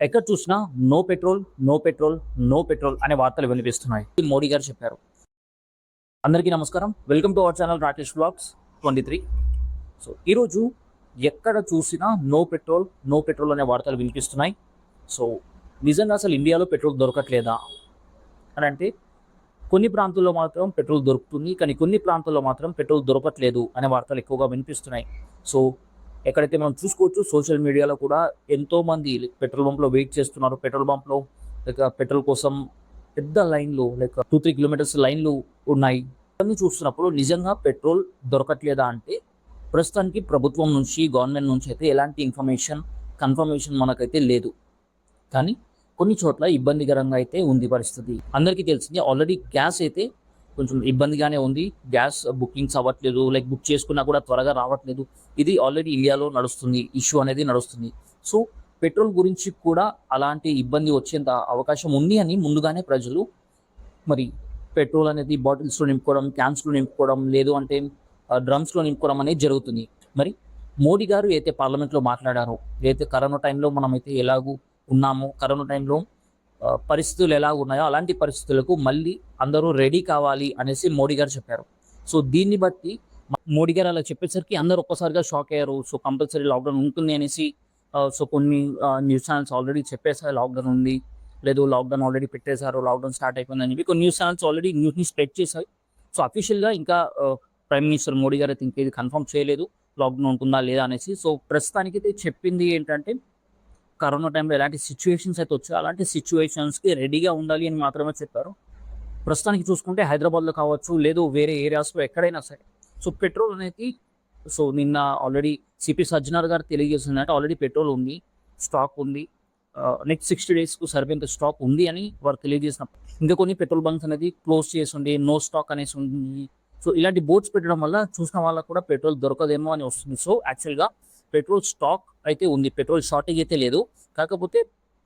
ఎక్కడ చూసినా no petrol, no petrol, no petrol అనే వార్తలు వినిపిస్తున్నాయి. మోడీ గారు చెప్పారు. అందరికీ నమస్కారం. Welcome to our channel Rakesh vlogs 23. So ఈరోజు ఎక్కడ చూసినా నో పెట్రోల్, నో పెట్రోల్ అనే వార్తలు వినిపిస్తున్నాయి. సో నిజంగా అసలు ఇండియాలో పెట్రోల్ దొరకట్లేదా అని అంటే, కొన్ని ప్రాంతాల్లో మాత్రం పెట్రోల్ దొరుకుతుంది, కానీ కొన్ని ప్రాంతాల్లో మాత్రం పెట్రోల్ దొరకట్లేదు అనే వార్తలు ఎక్కువగా వినిపిస్తున్నాయి. సో ఎక్కడైతే మనం చూసుకోవచ్చు, సోషల్ మీడియాలో కూడా ఎంతోమంది పెట్రోల్ బంప్లో వెయిట్ చేస్తున్నారు. పెట్రోల్ బంప్లో పెట్రోల్ కోసం పెద్ద లైన్లు, 2-3 కిలోమీటర్స్ లైన్లు ఉన్నాయి. ఇవన్నీ చూస్తున్నప్పుడు నిజంగా పెట్రోల్ దొరకట్లేదా అంటే, ప్రస్తుతానికి ప్రభుత్వం నుంచి, గవర్నమెంట్ నుంచి అయితే ఎలాంటి కన్ఫర్మేషన్ మనకైతే లేదు. కానీ కొన్ని చోట్ల ఇబ్బందికరంగా అయితే ఉంది పరిస్థితి. అందరికీ తెలిసింది, ఆల్రెడీ గ్యాస్ అయితే కొంచెం ఇబ్బందిగానే ఉంది. గ్యాస్ బుకింగ్స్ అవ్వట్లేదు, బుక్ చేసుకున్నా కూడా త్వరగా రావట్లేదు. ఇది ఆల్రెడీ ఇండియాలో నడుస్తుంది, ఇష్యూ అనేది నడుస్తుంది. సో పెట్రోల్ గురించి కూడా అలాంటి ఇబ్బంది వచ్చేంత అవకాశం ఉంది అని ముందుగానే ప్రజలు మరి పెట్రోల్ అనేది బాటిల్స్లో నింపుకోవడం, క్యాన్స్లో నింపుకోవడం, లేదు అంటే డ్రమ్స్లో నింపుకోవడం అనేది జరుగుతుంది. మరి మోడీ గారు అయితే పార్లమెంట్లో మాట్లాడారో, అయితే కరోనా టైంలో మనమైతే ఎలాగూ ఉన్నామో, కరోనా టైంలో పరిస్థితులు ఎలా ఉన్నాయో అలాంటి పరిస్థితులకు మళ్ళీ అందరూ రెడీ కావాలి అనేసి మోడీ గారు చెప్పారు. సో దీన్ని బట్టి మోడీ గారు అలా చెప్పేసరికి అందరూ ఒక్కసారిగా షాక్ అయ్యారు. సో కంపల్సరీ లాక్డౌన్ ఉంటుంది అనేసి సో కొన్ని న్యూస్ ఛానల్స్ ఆల్రెడీ చెప్పేసారు లాక్డౌన్ ఉంది, లేదు లాక్డౌన్ ఆల్రెడీ పెట్టేశారు, లాక్డౌన్ స్టార్ట్ అయిపోయిందని చెప్పి కొన్ని న్యూస్ ఛానల్స్ ఆల్రెడీ న్యూస్ని స్ప్రెడ్ చేశాయి. సో అఫీషియల్గా ఇంకా ప్రైమ్ మినిస్టర్ మోడీ గారు అయితే ఇంకేది కన్ఫర్మ్ చేయలేదు లాక్డౌన్ ఉంటుందా లేదా అనేసి. సో ప్రస్తుతానికి అయితే చెప్పింది ఏంటంటే, కరోనా టైంలో ఎలాంటి సిచ్యువేషన్స్ అయితే వచ్చాయో అలాంటి సిచ్యువేషన్స్కి రెడీగా ఉండాలి అని మాత్రమే చెప్పారు. ప్రస్తుతానికి చూసుకుంటే హైదరాబాద్లో కావచ్చు, లేదు వేరే ఏరియాస్లో ఎక్కడైనా సరే సో పెట్రోల్ అనేది, సో నిన్న ఆల్రెడీ సిపి సజ్జనార్ గారు తెలియజేసిందంటే ఆల్రెడీ పెట్రోల్ ఉంది, స్టాక్ ఉంది, నెక్స్ట్ 60 డేస్కు సరిపోయేంత స్టాక్ ఉంది అని వారు తెలియజేసినప్పుడు, ఇంకా కొన్ని పెట్రోల్ బంక్స్ అనేది క్లోజ్ చేసి ఉండి నో స్టాక్ అనేసి ఉంది. సో ఇలాంటి బోర్డ్స్ పెట్టడం వల్ల చూసిన వాళ్ళకు కూడా పెట్రోల్ దొరకదేమో అని వస్తుంది. సో యాక్చువల్గా పెట్రోల్ స్టాక్ అయితే ఉంది, పెట్రోల్ షార్టేజ్ అయితే లేదు. కాకపోతే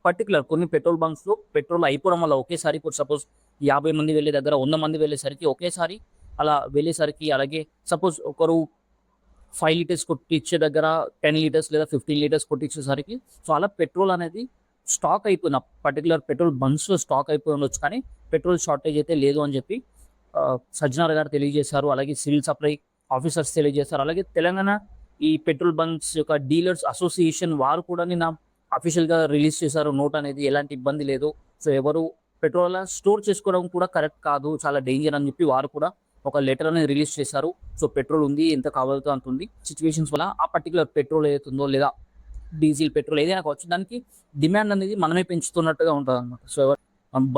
పర్టికులర్ కొన్ని పెట్రోల్ బంక్స్లో పెట్రోల్ అయిపోవడం వల్ల ఒకేసారి, ఇప్పుడు సపోజ్ 50 మంది వెళ్ళే దగ్గర 100 మంది వెళ్ళేసరికి ఒకేసారి అలా వెళ్ళేసరికి, అలాగే సపోజ్ ఒకరు 5 లీటర్స్ కొట్టించే దగ్గర 10 లీటర్స్ లేదా 15 లీటర్స్ కొట్టించేసరికి సో అలా పెట్రోల్ అనేది స్టాక్ అయిపోయిన పర్టికులర్ పెట్రోల్ బంక్స్లో స్టాక్ అయిపోయి ఉండొచ్చు, కానీ పెట్రోల్ షార్టేజ్ అయితే లేదు అని చెప్పి సజ్జనార్ గారు తెలియజేశారు. అలాగే సివిల్ సప్లై ఆఫీసర్స్ తెలియజేశారు. అలాగే తెలంగాణ ఈ పెట్రోల్ బంక్స్ యొక్క డీలర్స్ అసోసియేషన్ వారు కూడా నిన్న అఫీషియల్గా రిలీజ్ చేశారు నోట్ అనేది, ఎలాంటి ఇబ్బంది లేదు. సో ఎవరు పెట్రోల్ స్టోర్ చేసుకోవడం కూడా కరెక్ట్ కాదు, చాలా డేంజర్ అని చెప్పి వారు కూడా ఒక లెటర్ అనేది రిలీజ్ చేశారు. సో పెట్రోల్ ఉంది, ఎంత కావాలో అంత ఉంది. సిచ్యువేషన్స్ వల్ల ఆ పర్టికులర్ పెట్రోల్ ఏదైతుందో, లేదా డీజిల్, పెట్రోల్ ఏదైనా కావచ్చు, దానికి డిమాండ్ అనేది మనమే పెంచుతున్నట్టుగా ఉంటుంది అనమాట. సో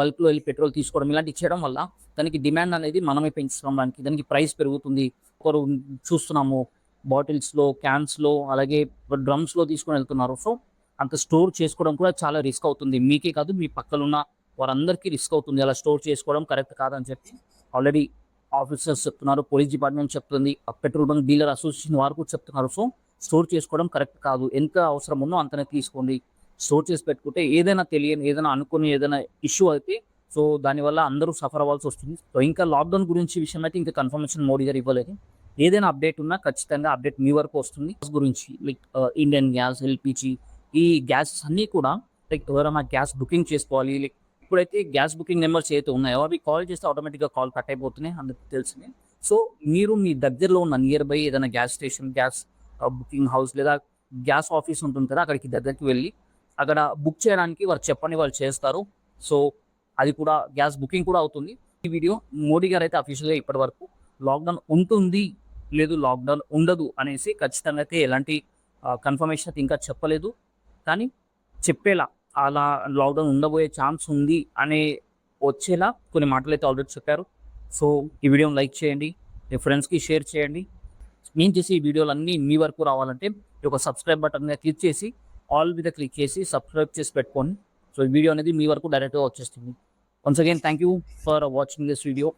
బల్క్లో వెళ్ళి పెట్రోల్ తీసుకోవడం ఇలాంటివి చేయడం వల్ల దానికి డిమాండ్ అనేది మనమే పెంచుతున్నాం, దానికి ప్రైస్ పెరుగుతుంది. ఒకరు చూస్తున్నాము బాటిల్స్లో, క్యాన్స్లో, అలాగే డ్రమ్స్లో తీసుకొని వెళ్తున్నారు. సో అంత స్టోర్ చేసుకోవడం కూడా చాలా రిస్క్ అవుతుంది. మీకే కాదు, మీ పక్కలున్న వారందరికీ రిస్క్ అవుతుంది. అలా స్టోర్ చేసుకోవడం కరెక్ట్ కాదని చెప్పి ఆల్రెడీ ఆఫీసర్స్ చెప్తున్నారు, పోలీస్ డిపార్ట్మెంట్ చెప్తుంది, పెట్రోల్ బంక్ డీలర్ అసోసియేషన్ వారు కూడా చెప్తున్నారు. సో స్టోర్ చేసుకోవడం కరెక్ట్ కాదు, ఎంత అవసరం ఉందో అంతనే తీసుకోండి. స్టోర్ చేసి పెట్టుకుంటే ఏదైనా తెలియని, ఏదైనా అనుకుని ఏదైనా ఇష్యూ అయితే సో దానివల్ల అందరూ సఫర్ అవ్వాల్సి వస్తుంది. సో ఇంకా లాక్డౌన్ గురించి విషయం అయితే ఇంకా కన్ఫర్మేషన్ మోడీ గారు ఇవ్వలేదు. ఏదైనా అప్డేట్ ఉన్నా ఖచ్చితంగా అప్డేట్ మీ వరకు వస్తుంది. గురించి ఇండియన్ గ్యాస్, ఎల్పిజి, ఈ గ్యాస్ అన్నీ కూడా ఎవరైనా గ్యాస్ బుకింగ్ చేసుకోవాలి. ఇప్పుడైతే గ్యాస్ బుకింగ్ నెంబర్స్ ఏదైతే ఉన్నాయో అవి కాల్ చేస్తే ఆటోమేటిక్గా కాల్ కట్ అయిపోతున్నాయి, అందరికి తెలిసింది. సో మీరు మీ దగ్గరలో ఉన్న నియర్ బై ఏదైనా gas station, gas booking house లేదా గ్యాస్ ఆఫీస్ ఉంటుంది కదా, అక్కడికి దగ్గరికి వెళ్ళి అక్కడ బుక్ చేయడానికి వారు చెప్పని వాళ్ళు చేస్తారు. సో అది కూడా గ్యాస్ బుకింగ్ కూడా అవుతుంది. ఈ వీడియో మోడీ గారు అయితే అఫీషియల్గా ఇప్పటి వరకు లాక్డౌన్ ఉంటుంది, లేదు లాక్డౌన్ ఉండదు అనేసి ఖచ్చితంగా అయితే ఎలాంటి కన్ఫర్మేషన్ అయితే ఇంకా చెప్పలేదు. కానీ చెప్పేలా అలా లాక్డౌన్ ఉండబోయే ఛాన్స్ ఉంది అనే వచ్చేలా కొన్ని మాటలు అయితే ఆల్రెడీ చెప్పారు. సో ఈ వీడియోని లైక్ చేయండి, మీ ఫ్రెండ్స్కి షేర్ చేయండి. నేను చేసి ఈ వీడియోలన్నీ మీ వరకు రావాలంటే ఒక సబ్స్క్రైబ్ బటన్ మీద క్లిక్ చేసి ఆల్ మీద క్లిక్ చేసి సబ్స్క్రైబ్ చేసి పెట్టుకోండి. సో ఈ వీడియో అనేది మీ వరకు డైరెక్ట్గా వచ్చేస్తుంది. Once again thank you for watching this video.